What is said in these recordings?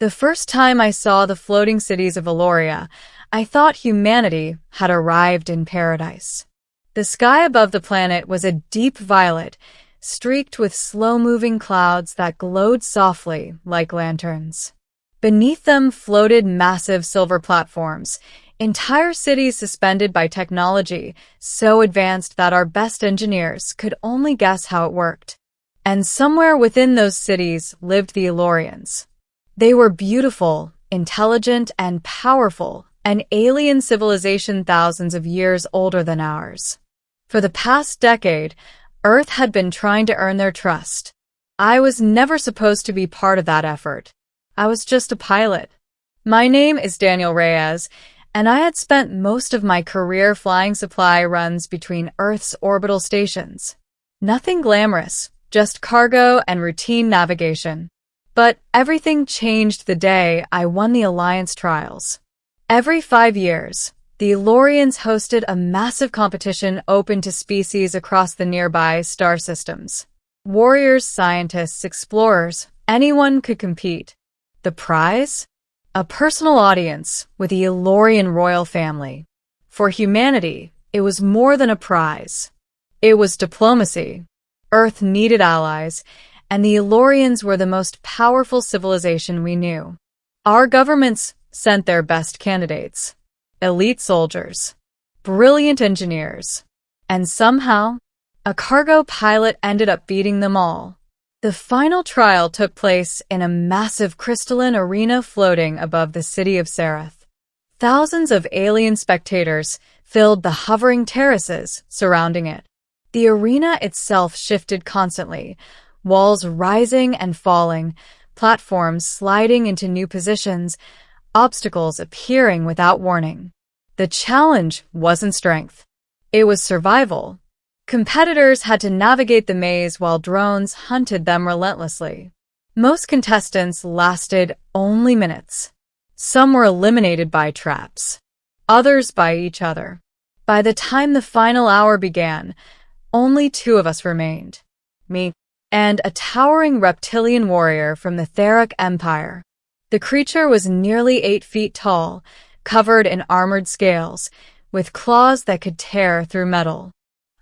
The first time I saw the floating cities of Eloria, I thought humanity had arrived in paradise. The sky above the planet was a deep violet, streaked with slow-moving clouds that glowed softly like lanterns. Beneath them floated massive silver platforms, entire cities suspended by technology so advanced that our best engineers could only guess how it worked. And somewhere within those cities lived the Elorians. They were beautiful, intelligent, and powerful, an alien civilization thousands of years older than ours. For the past decade, Earth had been trying to earn their trust. I was never supposed to be part of that effort. I was just a pilot. My name is Daniel Reyes, and I had spent most of my career flying supply runs between Earth's orbital stations. Nothing glamorous, just cargo and routine navigation. But everything changed the day I won the Alliance trials. Every 5 years, the Elorians hosted a massive competition open to species across the nearby star systems. Warriors, scientists, explorers, anyone could compete. The prize? A personal audience with the Elorian royal family. For humanity, it was more than a prize. It was diplomacy. Earth needed allies, and the Elorians were the most powerful civilization we knew. Our governments sent their best candidates, elite soldiers, brilliant engineers, and somehow, a cargo pilot ended up beating them all. The final trial took place in a massive crystalline arena floating above the city of Sereth. Thousands of alien spectators filled the hovering terraces surrounding it. The arena itself shifted constantly, walls rising and falling, platforms sliding into new positions, obstacles appearing without warning. The challenge wasn't strength. It was survival. Competitors had to navigate the maze while drones hunted them relentlessly. Most contestants lasted only minutes. Some were eliminated by traps, others by each other. By the time the final hour began, only 2 of us remained. Me and a towering reptilian warrior from the Theric Empire. The creature was nearly 8 feet tall, covered in armored scales, with claws that could tear through metal.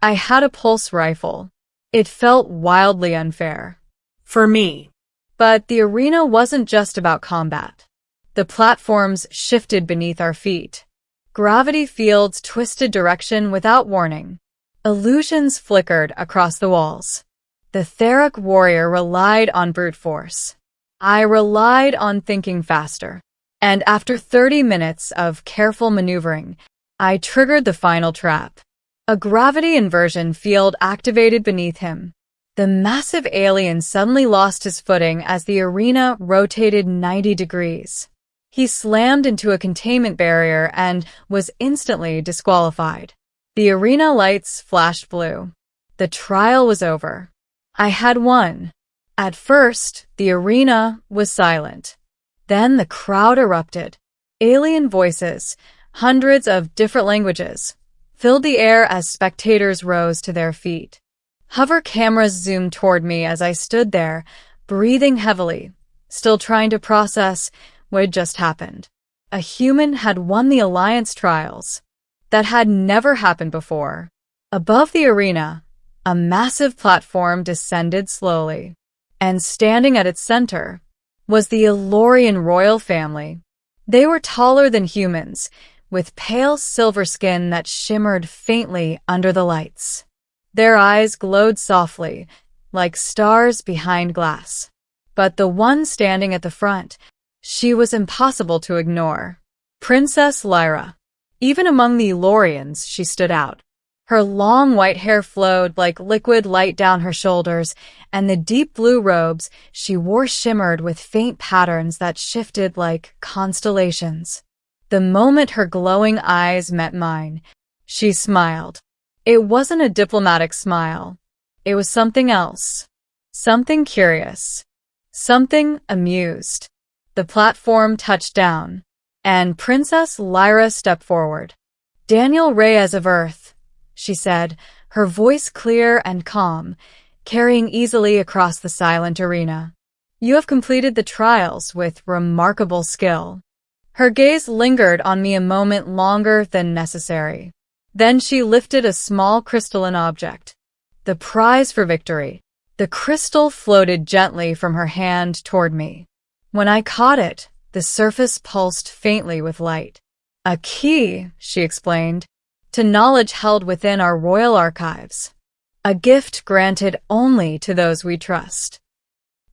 I had a pulse rifle. It felt wildly unfair. For me. But the arena wasn't just about combat. The platforms shifted beneath our feet. Gravity fields twisted direction without warning. Illusions flickered across the walls. The Theric warrior relied on brute force. I relied on thinking faster. And after 30 minutes of careful maneuvering, I triggered the final trap. A gravity inversion field activated beneath him. The massive alien suddenly lost his footing as the arena rotated 90 degrees. He slammed into a containment barrier and was instantly disqualified. The arena lights flashed blue. The trial was over. I had won. At first, the arena was silent. Then the crowd erupted. Alien voices, hundreds of different languages, filled the air as spectators rose to their feet. Hover cameras zoomed toward me as I stood there, breathing heavily, still trying to process what had just happened. A human had won the Alliance trials. That had never happened before. Above the arena, a massive platform descended slowly, and standing at its center was the Elorian royal family. They were taller than humans, with pale silver skin that shimmered faintly under the lights. Their eyes glowed softly, like stars behind glass. But the one standing at the front, she was impossible to ignore. Princess Lyra. Even among the Elorians, she stood out. Her long white hair flowed like liquid light down her shoulders, and the deep blue robes she wore shimmered with faint patterns that shifted like constellations. The moment her glowing eyes met mine, she smiled. It wasn't a diplomatic smile. It was something else. Something curious. Something amused. The platform touched down, and Princess Lyra stepped forward. "Daniel Reyes of Earth," she said, her voice clear and calm, carrying easily across the silent arena. You have completed the trials with remarkable skill. Her gaze lingered on me a moment longer than necessary. Then she lifted a small crystalline object. The prize for victory. The crystal floated gently from her hand toward me. When I caught it, the surface pulsed faintly with light. A key, she explained, to knowledge held within our royal archives. A gift granted only to those we trust.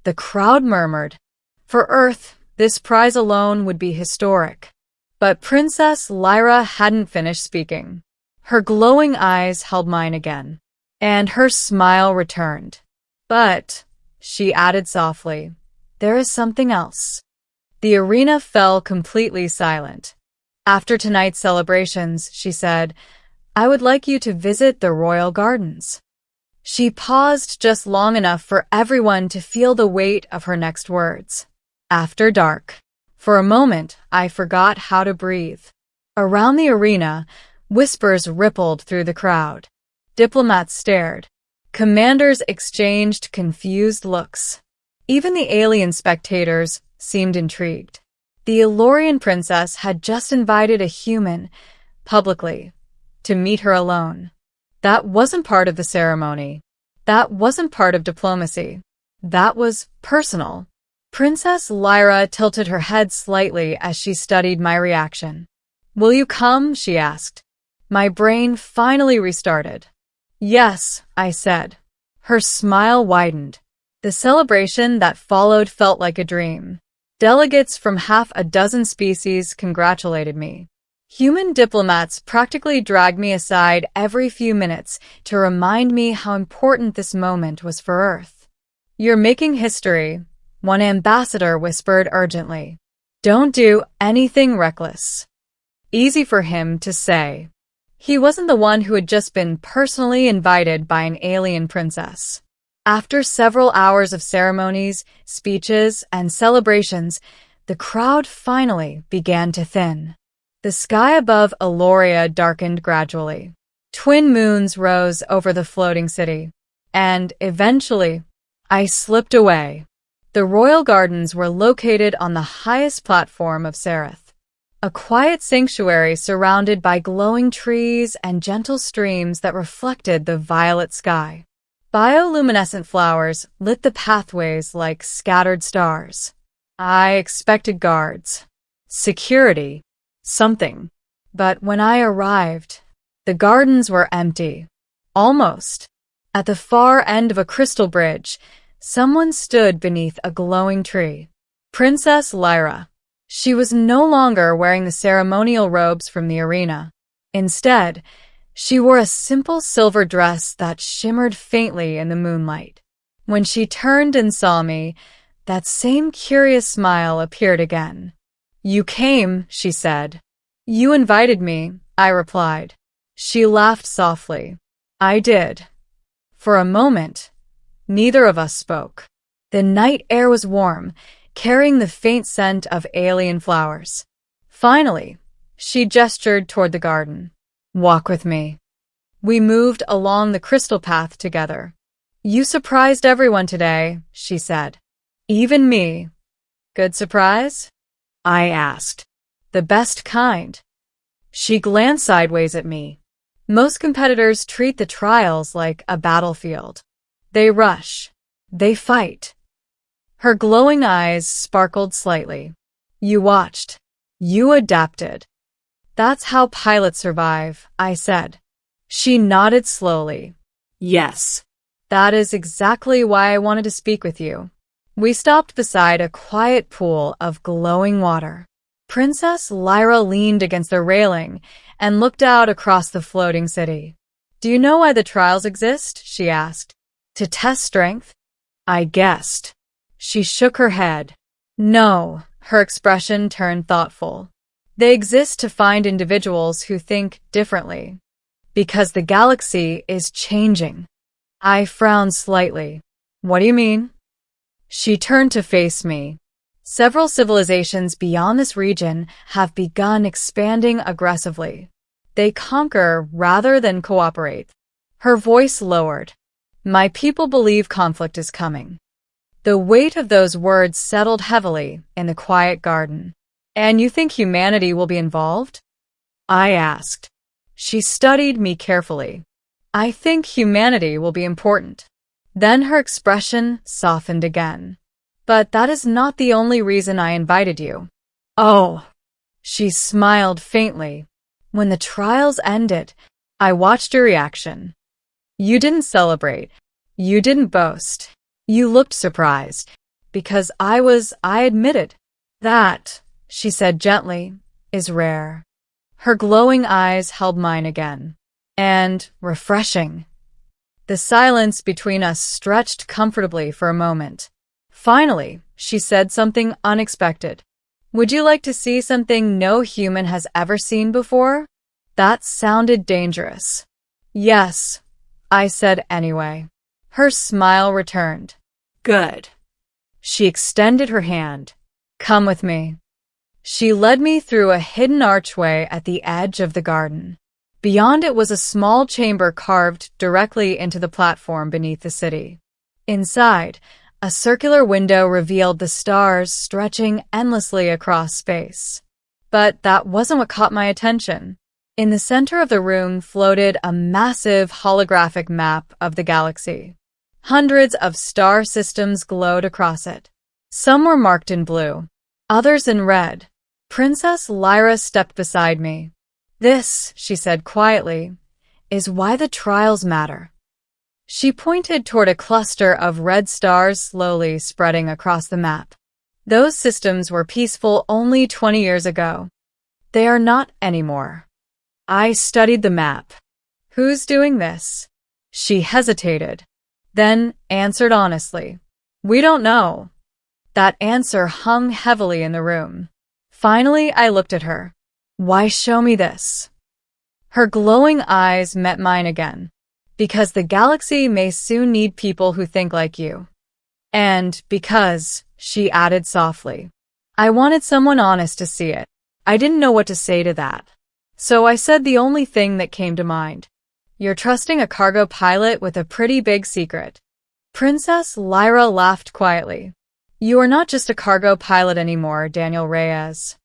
The crowd murmured. For Earth, this prize alone would be historic. But Princess Lyra hadn't finished speaking. Her glowing eyes held mine again, and her smile returned. But, she added softly, there is something else. The arena fell completely silent. After tonight's celebrations, she said, I would like you to visit the royal gardens. She paused just long enough for everyone to feel the weight of her next words. After dark. For a moment, I forgot how to breathe. Around the arena, whispers rippled through the crowd. Diplomats stared. Commanders exchanged confused looks. Even the alien spectators seemed intrigued. The Elorian princess had just invited a human, publicly, to meet her alone. That wasn't part of the ceremony. That wasn't part of diplomacy. That was personal. Princess Lyra tilted her head slightly as she studied my reaction. Will you come? She asked. My brain finally restarted. Yes, I said. Her smile widened. The celebration that followed felt like a dream. Delegates from half a dozen species congratulated me. Human diplomats practically dragged me aside every few minutes to remind me how important this moment was for Earth. You're making history, one ambassador whispered urgently. Don't do anything reckless. Easy for him to say. He wasn't the one who had just been personally invited by an alien princess. After several hours of ceremonies, speeches, and celebrations, the crowd finally began to thin. The sky above Eloria darkened gradually. Twin moons rose over the floating city. And, eventually, I slipped away. The royal gardens were located on the highest platform of Sereth. A quiet sanctuary surrounded by glowing trees and gentle streams that reflected the violet sky. Bioluminescent flowers lit the pathways like scattered stars. I expected guards, security, something. But when I arrived, the gardens were empty. Almost. At the far end of a crystal bridge, someone stood beneath a glowing tree. Princess Lyra. She was no longer wearing the ceremonial robes from the arena. Instead, she wore a simple silver dress that shimmered faintly in the moonlight. When she turned and saw me, that same curious smile appeared again. You came, she said. You invited me, I replied. She laughed softly. I did. For a moment, neither of us spoke. The night air was warm, carrying the faint scent of alien flowers. Finally, she gestured toward the garden. Walk with me. We moved along the crystal path together. You surprised everyone today, she said. Even me. Good surprise? I asked. The best kind. She glanced sideways at me. Most competitors treat the trials like a battlefield. They rush. They fight. Her glowing eyes sparkled slightly. You watched. You adapted. That's how pilots survive, I said. She nodded slowly. Yes. That is exactly why I wanted to speak with you. We stopped beside a quiet pool of glowing water. Princess Lyra leaned against the railing and looked out across the floating city. Do you know why the trials exist? She asked. To test strength? I guessed. She shook her head. No, her expression turned thoughtful. They exist to find individuals who think differently. Because the galaxy is changing. I frowned slightly. What do you mean? She turned to face me. Several civilizations beyond this region have begun expanding aggressively. They conquer rather than cooperate. Her voice lowered. My people believe conflict is coming. The weight of those words settled heavily in the quiet garden. And you think humanity will be involved? I asked. She studied me carefully. I think humanity will be important. Then her expression softened again. But that is not the only reason I invited you. Oh. She smiled faintly. When the trials ended, I watched your reaction. You didn't celebrate. You didn't boast. You looked surprised. Because I admitted. That, she said gently, is rare. Her glowing eyes held mine again. And refreshing. The silence between us stretched comfortably for a moment. Finally, she said something unexpected. Would you like to see something no human has ever seen before? That sounded dangerous. Yes, I said anyway. Her smile returned. Good. She extended her hand. Come with me. She led me through a hidden archway at the edge of the garden. Beyond it was a small chamber carved directly into the platform beneath the city. Inside, a circular window revealed the stars stretching endlessly across space. But that wasn't what caught my attention. In the center of the room floated a massive holographic map of the galaxy. Hundreds of star systems glowed across it. Some were marked in blue, others in red. Princess Lyra stepped beside me. This, she said quietly, is why the trials matter. She pointed toward a cluster of red stars slowly spreading across the map. Those systems were peaceful only 20 years ago. They are not anymore. I studied the map. Who's doing this? She hesitated, then answered honestly. We don't know. That answer hung heavily in the room. Finally, I looked at her. Why show me this? Her glowing eyes met mine again. Because the galaxy may soon need people who think like you. And because, she added softly, I wanted someone honest to see it. I didn't know what to say to that. So I said the only thing that came to mind. You're trusting a cargo pilot with a pretty big secret. Princess Lyra laughed quietly. You are not just a cargo pilot anymore, Daniel Reyes.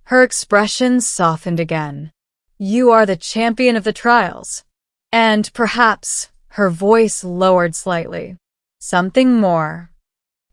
Her expression softened again. You are the champion of the trials. And perhaps, her voice lowered slightly. Something more.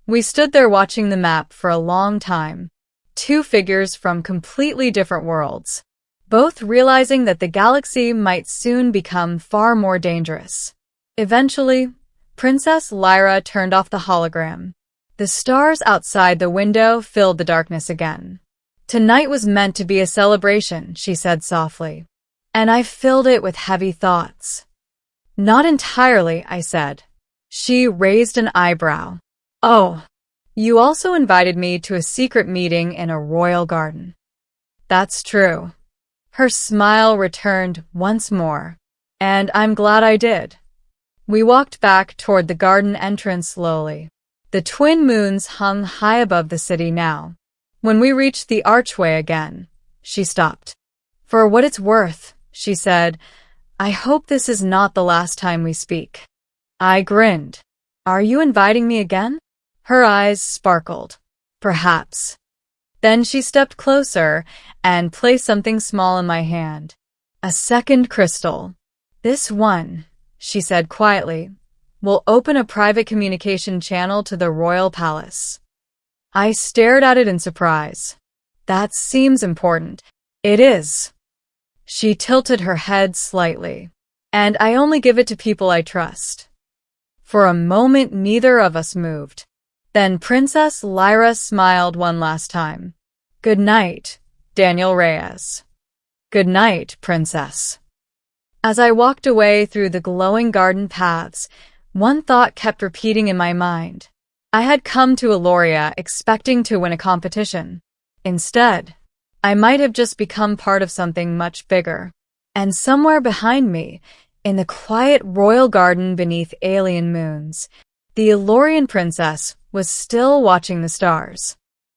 We stood there watching the map for a long time. Two figures from completely different worlds, both realizing that the galaxy might soon become far more dangerous. Eventually, Princess Lyra turned off the hologram. The stars outside the window filled the darkness again. Tonight was meant to be a celebration, she said softly. And I filled it with heavy thoughts. Not entirely, I said. She raised an eyebrow. Oh, you also invited me to a secret meeting in a royal garden. That's true. Her smile returned once more. And I'm glad I did. We walked back toward the garden entrance slowly. The twin moons hung high above the city now. When we reached the archway again, she stopped. For what it's worth, she said, I hope this is not the last time we speak. I grinned. Are you inviting me again? Her eyes sparkled. Perhaps. Then she stepped closer and placed something small in my hand. A second crystal. This one, she said quietly, will open a private communication channel to the royal palace. I stared at it in surprise. That seems important. It is. She tilted her head slightly. And I only give it to people I trust. For a moment, neither of us moved. Then Princess Lyra smiled one last time. Good night, Daniel Reyes. Good night, Princess. As I walked away through the glowing garden paths, one thought kept repeating in my mind. I had come to Eloria expecting to win a competition. Instead, I might have just become part of something much bigger. And somewhere behind me, in the quiet royal garden beneath alien moons, the Elorian princess was still watching the stars.